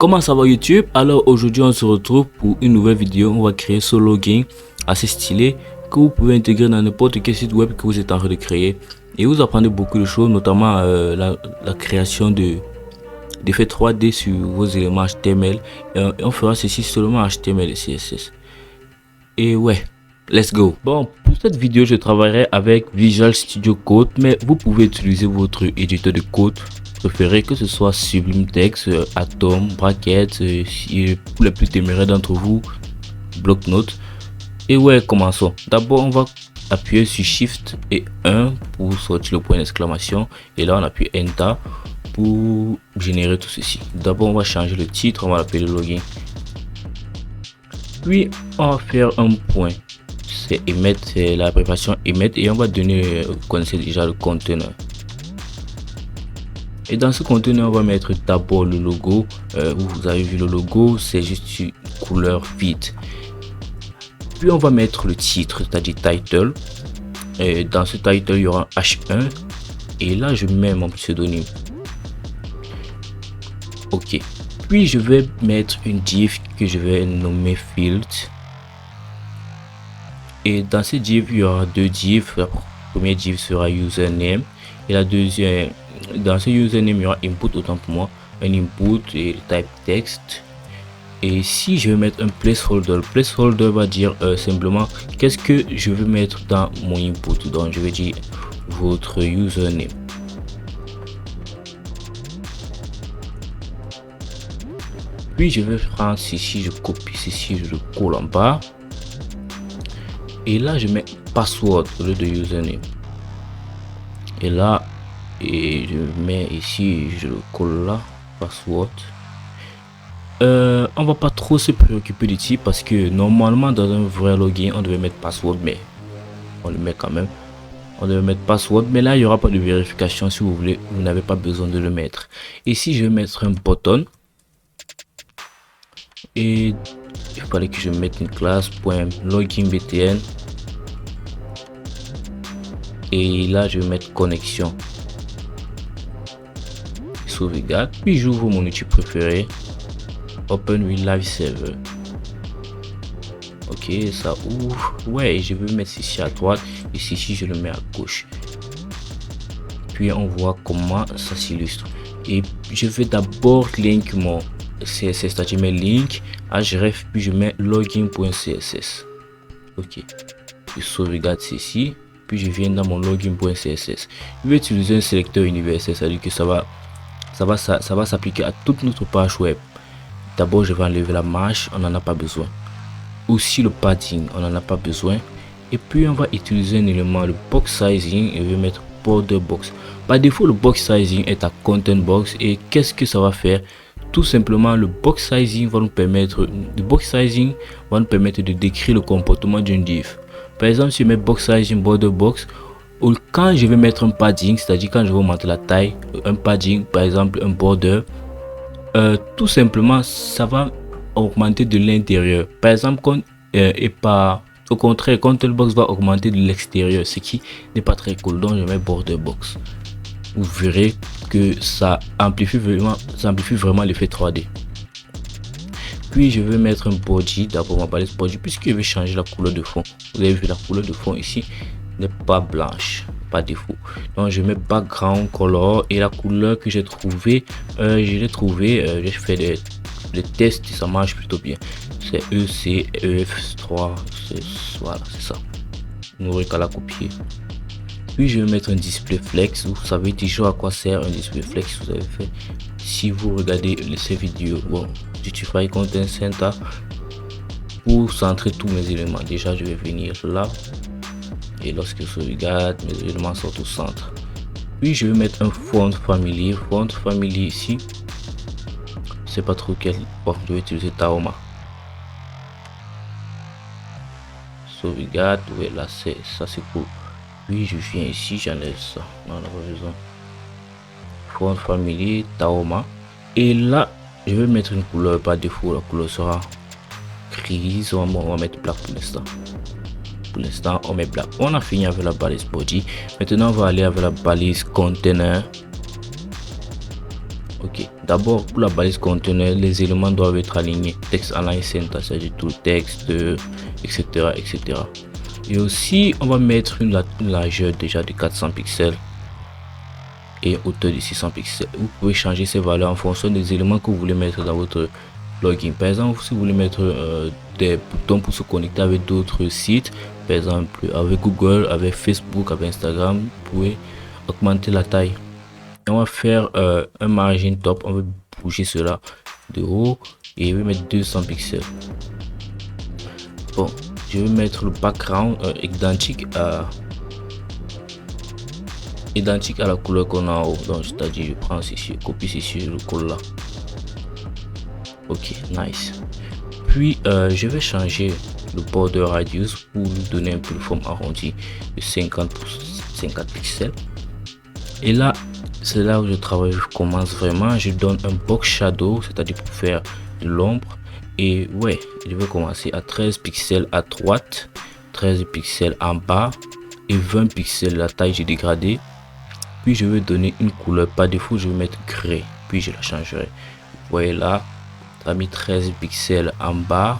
Comment ça va YouTube? Alors aujourd'hui on se retrouve pour une nouvelle vidéo. On va créer ce login assez stylé que vous pouvez intégrer dans n'importe quel site web que vous êtes en train de créer. Et vous apprendrez beaucoup de choses, notamment la création d'effets 3D sur vos éléments HTML. Et on fera ceci seulement HTML et CSS. Et ouais, let's go. Bon, pour cette vidéo je travaillerai avec Visual Studio Code, mais vous pouvez utiliser votre éditeur de code préféré, que ce soit Sublime Text, Atom, Bracket, pour les plus téméraires d'entre vous, Bloc-Notes. Et ouais, commençons. D'abord on va appuyer sur Shift et 1 pour sortir le point d'exclamation, et là on appuie Enter pour générer tout ceci. D'abord on va changer le titre, on va l'appeler login, puis on va faire un point, c'est emettre, c'est la préparation emettre, et on va donner, vous connaissez déjà le conteneur. Et dans ce conteneur on va mettre d'abord le logo. Vous avez vu le logo, c'est juste une couleur vide. Puis on va mettre le titre, c'est-à-dire title, et dans ce title il y aura H1, et là je mets mon pseudonyme. Ok, puis je vais mettre une div que je vais nommer field, et dans ce div il y aura deux divs. La première div sera username, et la deuxième, dans ce username il y aura input, autant pour moi, un input et le type text. Et si je vais mettre un placeholder va dire simplement qu'est-ce que je veux mettre dans mon input. Donc je vais dire votre username. Puis je vais prendre ceci, je copie ceci, je le colle en bas, et là je mets password au lieu de username, et là, et je mets ici, je le colle là, password. On va pas trop se préoccuper du type parce que normalement dans un vrai login on devait mettre password, mais on le met quand même. On devait mettre password, mais là il y aura pas de vérification. Si vous voulez, vous n'avez pas besoin de le mettre. Ici je vais mettre un button, et il fallait que je mette une classe .loginbtn, et là je vais mettre connexion, sauvegarde, puis j'ouvre mon outil préféré, Open with Live Server. Ok, ça ouvre. Ouais, je vais mettre ceci à droite et ceci je le mets à gauche, puis on voit comment ça s'illustre. Et je vais d'abord link mon CSS, c'est-à-dire mes links href, puis je mets login.css. ok, je sauvegarde ceci, puis je viens dans mon login.css. je vais utiliser un sélecteur universel, c'est-à-dire que ça va s'appliquer à toute notre page web. D'abord je vais enlever la marge, on n'en a pas besoin. Aussi le padding, on n'en a pas besoin. Et puis on va utiliser un élément, le box sizing, et je vais mettre border box. Par défaut le box sizing est à content box, et qu'est-ce que ça va faire? Tout simplement le box sizing va nous permettre de décrire le comportement d'une div. Par exemple, si je mets box sizing border box, ou quand je vais mettre un padding, c'est-à-dire quand je vais augmenter la taille, un padding, par exemple un border, tout simplement ça va augmenter de l'intérieur. Par exemple, au contraire, content box va augmenter de l'extérieur, ce qui n'est pas très cool. Donc je mets border box. Vous verrez que ça amplifie vraiment l'effet 3D. Puis je vais mettre un body, d'abord ma palette body, puisque je vais changer la couleur de fond. Vous avez vu, la couleur de fond ici n'est pas blanche, pas défaut. Donc je mets background color, et la couleur que j'ai trouvé, j'ai fait des tests et ça marche plutôt bien. C'est ECEF3, voilà, c'est ça. Vous n'aurez qu'à la copier. Puis je vais mettre un display flex. Vous savez déjà à quoi sert un display flex, vous avez fait si vous regardez ces vidéos. Bon, Justify Content Center pour centrer tous mes éléments. Déjà je vais venir là, et lorsque je regarde, mes éléments sont au centre. Puis je vais mettre un font family ici, c'est pas trop quel. Bon, je vais utiliser Tahoma. Sauvegarde, ouais, là c'est ça, c'est cool. Puis je viens ici, j'enlève ça, on n'a pas besoin. Font family Tahoma, et là je vais mettre une couleur par défaut. La couleur sera grise. On va mettre black pour l'instant. Pour l'instant on met black. On a fini avec la balise body. Maintenant on va aller avec la balise container. Ok, d'abord pour la balise conteneur, les éléments doivent être alignés. Texte align center, c'est-à-dire tout le texte, etc., etc. Et aussi, on va mettre une largeur déjà de 400 pixels et hauteur de 600 pixels. Vous pouvez changer ces valeurs en fonction des éléments que vous voulez mettre dans votre login. Par exemple, si vous voulez mettre des boutons pour se connecter avec d'autres sites, par exemple avec Google, avec Facebook, avec Instagram, vous pouvez augmenter la taille. Et on va faire un margin top. On va bouger cela de haut et je vais mettre 200 pixels. Bon, je vais mettre le background identique à la couleur qu'on a en haut. Donc c'est-à-dire je prends ceci, copie ceci, je le colle là. Ok, nice. Puis je vais changer le border radius pour lui donner un peu de forme arrondie de 50 pixels. Et là, c'est là où je travaille, je commence vraiment. Je donne un box shadow, c'est-à-dire pour faire de l'ombre. Et ouais, je vais commencer à 13 pixels à droite, 13 pixels en bas et 20 pixels la taille j'ai dégradé. Puis je vais donner une couleur par défaut, je vais mettre gris, puis je la changerai. Vous voyez là, ça a mis 13 pixels en bas,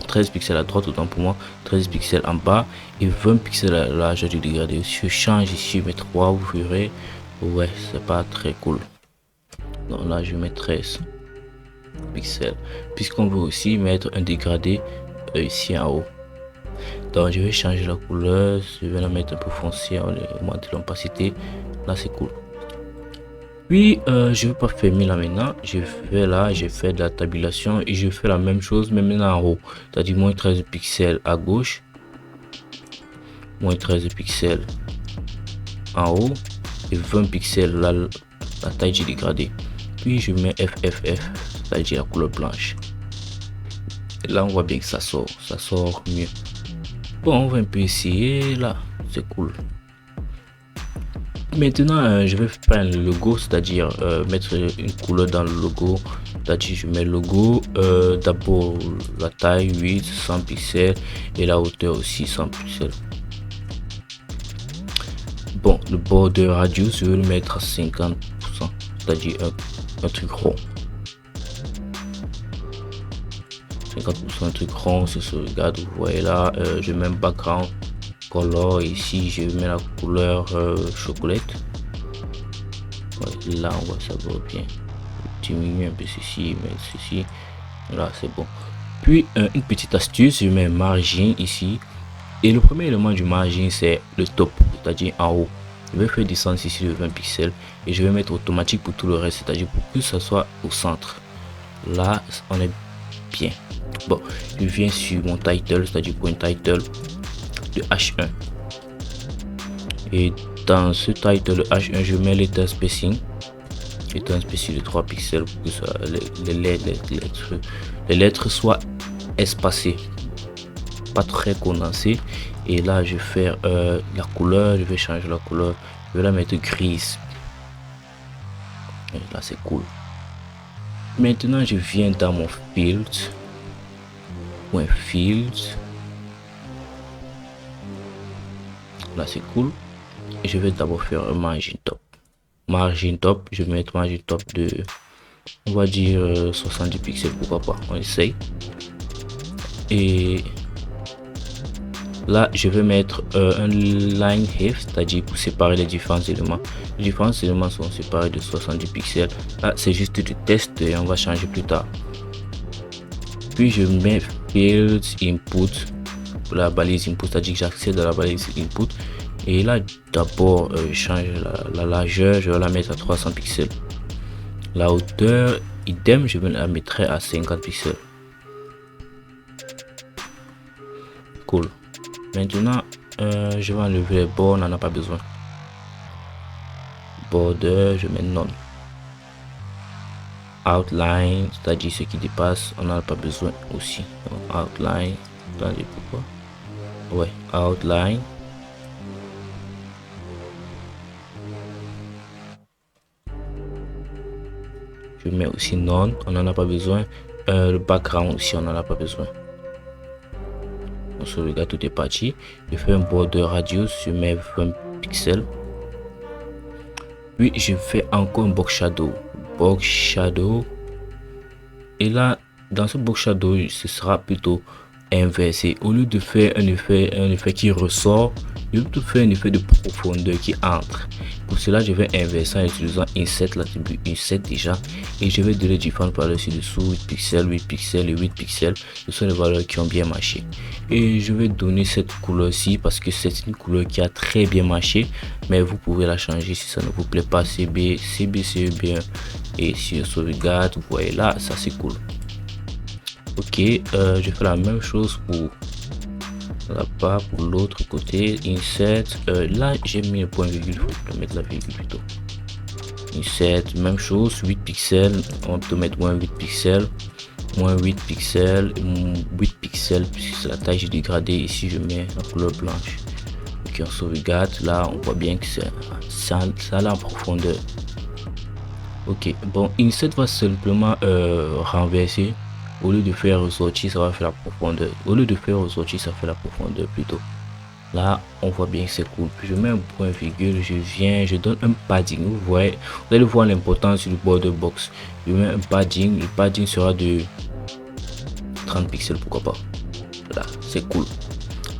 13 pixels à droite, autant pour moi, 13 pixels en bas et 20 pixels à la largeur du dégradé. Si je change ici, je mets 3, vous verrez, ouais, c'est pas très cool. Donc là, je vais mettre 13 pixels, puisqu'on veut aussi mettre un dégradé ici en haut. Donc je vais changer la couleur, je vais la mettre un peu foncée, augmenter l'opacité. Là c'est cool. Puis je vais pas fermer là maintenant, je fais là, j'ai fait de la tabulation et je fais la même chose mais maintenant en haut, c'est-à-dire moins 13 pixels à gauche, moins 13 pixels en haut et 20 pixels là, la taille du dégradé. Puis je mets FFF, c'est-à-dire la couleur blanche. Et là on voit bien que ça sort mieux. Bon, on va un peu essayer là, c'est cool. Maintenant, je vais faire le logo, c'est-à-dire mettre une couleur dans le logo. C'est-à-dire, je mets le logo, d'abord la taille 8, 100 pixels et la hauteur aussi 100 pixels. Bon, le border radius, je vais le mettre à 50%, c'est-à-dire un truc rond. 50% un truc rond, c'est ce regarde, vous voyez là, je mets un background color ici, je mets la couleur chocolat. Ouais, là on voit ça va bien, diminuer un peu ceci, mais ceci là c'est bon. Puis une petite astuce, je mets un margin ici et le premier élément du margin c'est le top, c'est-à-dire en haut. Je vais faire descendre ici de 20 pixels et je vais mettre automatique pour tout le reste, c'est-à-dire pour que ça soit au centre. Là on est bien. Bon, je viens sur mon title, c'est-à-dire pour un title de H1 et dans ce title H1 je mets l'état spacing de 3 pixels pour que ça, les lettres soient espacées, pas très condensées. Et là je vais faire la couleur, je vais changer la couleur, je vais la mettre grise. Et là c'est cool. Maintenant je viens dans mon field, là c'est cool et je vais d'abord faire un margin top. Je vais mettre margin top de, on va dire 70 pixels, pourquoi pas, on essaye. Et là je vais mettre un line height, c'est-à-dire pour séparer les différents éléments. Les différents éléments sont séparés de 70 pixels. Là c'est juste du test et on va changer plus tard. Puis je mets field input pour la balise input, c'est-à-dire que j'accède à la balise input. Et là d'abord je change la largeur, je vais la mettre à 300 pixels. La hauteur idem, je vais la mettre à 50 pixels. Cool. Maintenant je vais enlever les bords, on n'en a pas besoin. Border, je mets non. Outline, c'est-à-dire ce qui dépasse, on n'en a pas besoin aussi. Donc, outline, attendez, pourquoi? Ouais, outline. Je mets aussi non, on n'en a pas besoin. Le background aussi, on n'en a pas besoin. On se regarde, tout est parti. Je fais un border radius, je mets 20 pixels. Puis je fais encore un box shadow. box shadow. Et là, dans ce box shadow, ce sera plutôt inversé. Au lieu de faire un effet qui ressort, je vais plutôt faire un effet de profondeur qui entre. Pour cela, je vais inverser en utilisant Inset, l'attribut Inset déjà, et je vais donner différentes valeurs ci-dessous, 8 pixels, 8 pixels et 8 pixels. Ce sont les valeurs qui ont bien marché. Et je vais donner cette couleur-ci parce que c'est une couleur qui a très bien marché, mais vous pouvez la changer si ça ne vous plaît pas. CB, CB, et si je sauvegarde, vous voyez là, ça c'est cool. Ok, je fais la même chose pour là-bas, pour l'autre côté. Inset, là j'ai mis le point virgule, il faut mettre la virgule plutôt. Inset, même chose, 8 pixels, on peut mettre moins 8 pixels, moins 8 pixels, 8 pixels puisque c'est la taille, j'ai dégradé. Ici je mets la couleur blanche. Ok, on sauvegarde, là on voit bien que ça a en profondeur. Ok, bon, Inset va simplement renverser. Au lieu de faire ressortir, ça va faire la profondeur. Au lieu de faire ressortir, ça fait la profondeur plutôt. Là, on voit bien que c'est cool. Puis je mets un point virgule, je donne un padding. Vous voyez, vous allez voir l'importance du border box. Je mets un padding, le padding sera de 30 pixels, pourquoi pas. Là, c'est cool.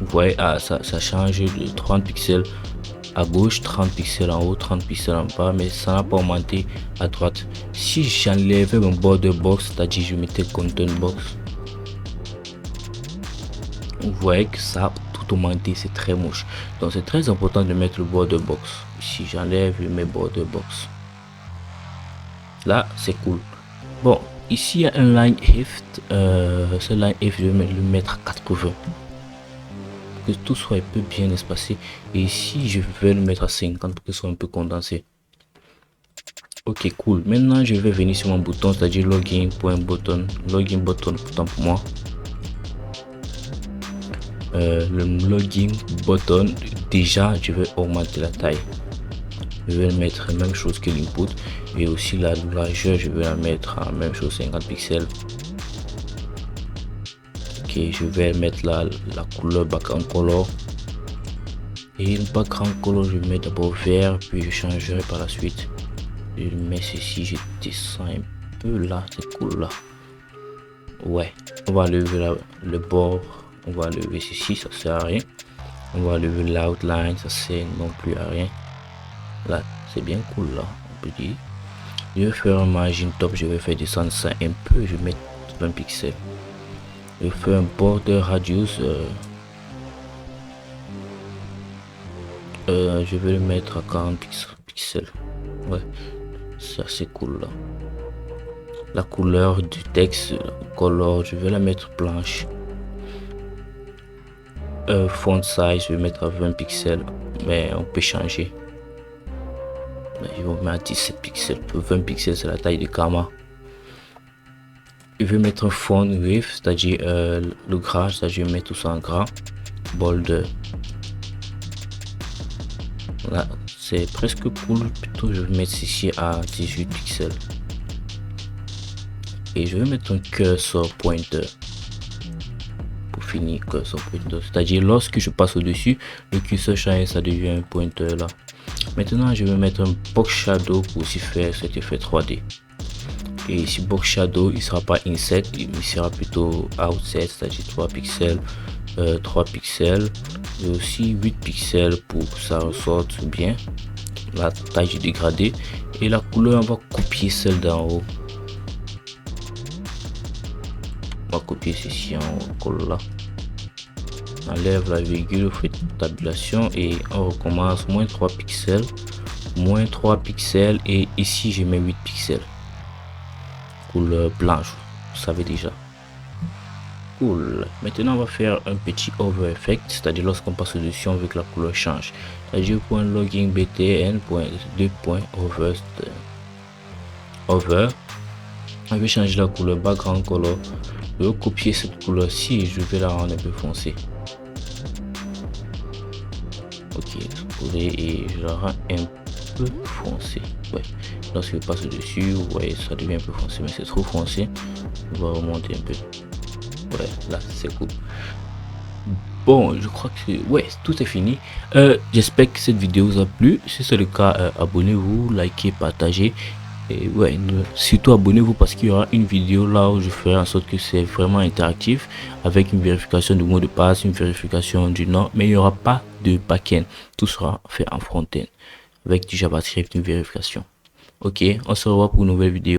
Vous voyez, ah, ça change de 30 pixels à gauche, 30 pixels en haut, 30 pixels en bas, mais ça n'a pas augmenté à droite. Si j'enlève mon border box, c'est-à-dire je mettais content box, vous voyez que ça a tout augmenté, c'est très moche. Donc c'est très important de mettre le border box. Si j'enlève mes border box, là c'est cool. Bon, ici il y a un line if, ce line if je vais le mettre à 80. Que tout soit un peu bien espacé, et ici je vais le mettre à 50 pour que ce soit un peu condensé. Ok, cool. Maintenant je vais venir sur mon bouton, c'est-à-dire login.button, login button pourtant pour moi. Le login button, déjà je vais augmenter la taille. Je vais mettre la même chose que l'input, et aussi la largeur je vais la mettre à même chose, 50 pixels. Ok, je vais mettre la couleur background color, et le background color je vais mettre d'abord vert, puis je changerai par la suite. Je mets ceci, je descends un peu là, c'est cool là. Ouais, on va lever le bord, on va lever ceci, ça sert à rien. On va lever l'outline, ça sert non plus à rien. Là, c'est bien cool là, on peut dire. Je vais faire un margin top, je vais faire descendre ça un peu, je vais mettre 20 pixels. Je vais faire un border radius, je vais le mettre à 40 pixels. Ouais, ça c'est cool là. La couleur du texte, la color, je vais la mettre blanche. Font size, je vais mettre à 20 pixels, mais on peut changer. Je vais mettre à 17 pixels. 20 pixels, c'est la taille de Gamma. Je vais mettre un font width, c'est-à-dire le gras, c'est-à-dire je vais mettre tout ça en gras. Bold. Là, c'est presque cool. Plutôt, je vais mettre ici à 18 pixels. Et je vais mettre un cursor pointer. Pour finir, cursor pointer. C'est-à-dire, lorsque je passe au-dessus, le cursor change, ça devient un pointer là. Maintenant, je vais mettre un box shadow pour aussi faire cet effet 3D. Et ici, box shadow, il sera pas inset, il sera plutôt outset, c'est-à-dire 3 pixels, 3 pixels, et aussi 8 pixels pour que ça ressorte bien. La taille du dégradé, et la couleur, on va copier celle d'en haut. On va copier ceci en haut, colle là. Enlève la virgule, fait tabulation et on recommence. Moins 3 pixels, moins 3 pixels, et ici je mets 8 pixels. Couleur blanche, vous savez déjà. Cool. Maintenant on va faire un petit over effect, c'est-à-dire lorsqu'on passe au-dessus on veut que la couleur change. C'est-à-dire .login btn.2.over over. On veut changer la couleur background color. Je vais copier cette couleur ci, je vais la rendre un peu foncée. Ok, et je la rends un peu foncé. Ouais, lorsque je passe dessus, vous voyez, ça devient un peu foncé, mais c'est trop foncé. On va remonter un peu. Ouais, là c'est cool. Bon, je crois que ouais, tout est fini. J'espère que cette vidéo vous a plu. Si c'est le cas, abonnez-vous, likez, partagez. Et ouais, surtout abonnez-vous parce qu'il y aura une vidéo là où je ferai en sorte que c'est vraiment interactif avec une vérification du mot de passe, une vérification du nom, mais il n'y aura pas de backend. Tout sera fait en front-end avec du JavaScript, une vérification. Ok, on se revoit pour une nouvelle vidéo.